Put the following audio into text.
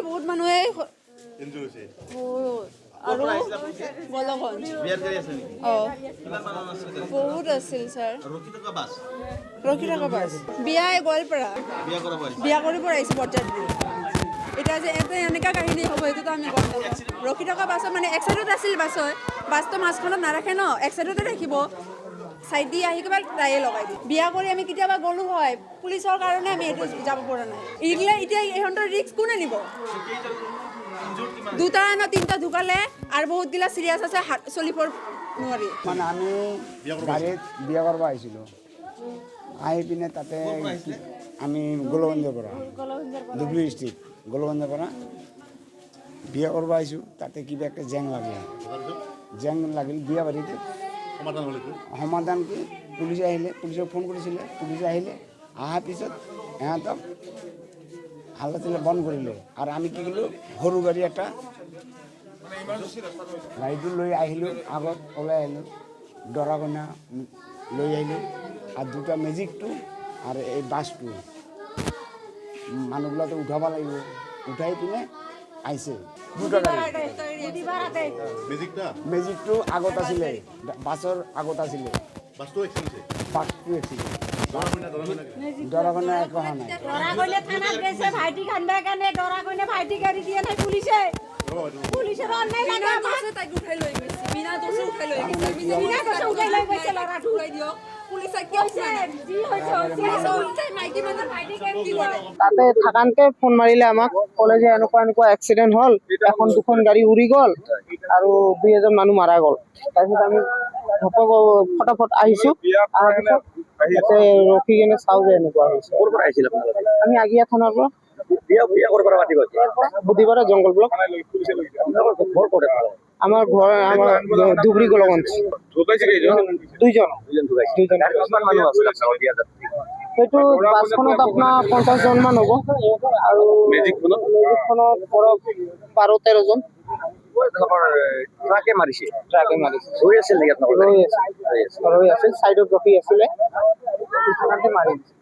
নেকি বহুত মানুহে ইনজুৰি হৈছে আৰু গলগঞ্জ বিয়াৰ গাড়ী আছে নেকি কিমান মানুহ আছিল বহুত আছিল ছাৰ ৰখি থকা বাছ বিয়া গোৱালপাৰা বিয়া কৰিব আহিছে বৰযাত্ৰী এতিয়া যে এটা এনেকুৱা কাহিনী হ'ব সেইটোতো আমি গম নাপাওঁ ৰখি থকা বাছত মানে এক চাইডত আছিল বাছটো মাজখনত নাৰাখে ন এক চাইডতে ৰাখিব চাইড দি আহি কিবা টায়ে লগাই দিয়ে বিয়া কৰি আমি কেতিয়াবা গ'লো হয় পুলিচৰ কাৰণে আমি এইটো যাব পৰা নাই এইগিলা এতিয়া ইহঁতৰ ৰিস্ক কোনে নিব দুটা না তিনিটা ঢুকালে আৰু বহুতগিলা চিৰিয়াছ আছে চলিব নোৱাৰি মানে আমি গাড়ীত বিয়া কৰিব আহিছিলোঁ আহি পিনে তাতে আমি গোলগঞ্জৰ পৰা ধুবুৰী ডিষ্ট্ৰিক্ট গোলগঞ্জৰ পৰা বিয়া কৰিব আহিছোঁ তাতে কিবা একটা জেং লাগিল বিয়া বাৰীতে সমাধান কি পুলিচে আহিলে পুলিচক ফোন কৰিছিলে পুলিচে আহিলে অহাৰ পিছত ইহঁতক হাল্লা চিল্লা বন্ধ কৰিলে আৰু আমি কি কৰিলোঁ সৰু গাড়ী এটা গাড়ীটো লৈ আহিলোঁ আগত ওলাই আহিলোঁ দৰা কইনা লৈ আহিলোঁ আৰু দুটা মেজিকটো আৰু এই বাছটো মানুহবিলাকে উঠাব লাগিব উঠাই পিনে আহিছে দুটা গাড়ী মেজিকটো আগত আছিলে বাছৰ আগত আছিলে বাছটো এক্সিডেণ্ট দৰা কইনা একো হোৱা নাই দৰা কইনা থানাত গৈছে ভাইটি খান্দাৰ কাৰণে দৰা কইনা ভাইটি গাড়ী দিয়া নাই পুলিচৰ অন্যায় লাগে তাইক উঠাই লৈ গৈছে বিনা দোষে উঠাই লৈ গৈছে বিনা দোষে উঠাই লৈ গৈছে ল'ৰাটো উঠাই দিয়ক পুলিচে কিয় যি হৈছে মাইকী মানুহৰ ভাইটি গাড়ী কি কৰে তাতে থাকানতে ফোন মাৰিলে আমাক ক'লে যে এনেকুৱা এক্সিডেণ্ট হ'ল এখন দুখন গাড়ী উৰি গ'ল আৰু 2 মানুহ মাৰা গ'ল তাৰপিছত আমি ফটাফট আহিছোঁ অহাৰ পিছত ইয়াতে ৰখি কিনে চাওঁ যে এনেকুৱা হৈছে আমি আগিয়া থানাৰ পৰা বুধিবাৰে জংগল ব্লক আমাৰ ঘৰ ধুবুৰী গোলগঞ্জ দুইজন সেইটো বাছখনত আপোনাৰ 50 জন মান হ'ব আৰু মেজিকখনত 12-13 জন ট্ৰাকে মাৰিছে ৰৈ আছিল চাইডত ৰখি আছিলে মাৰি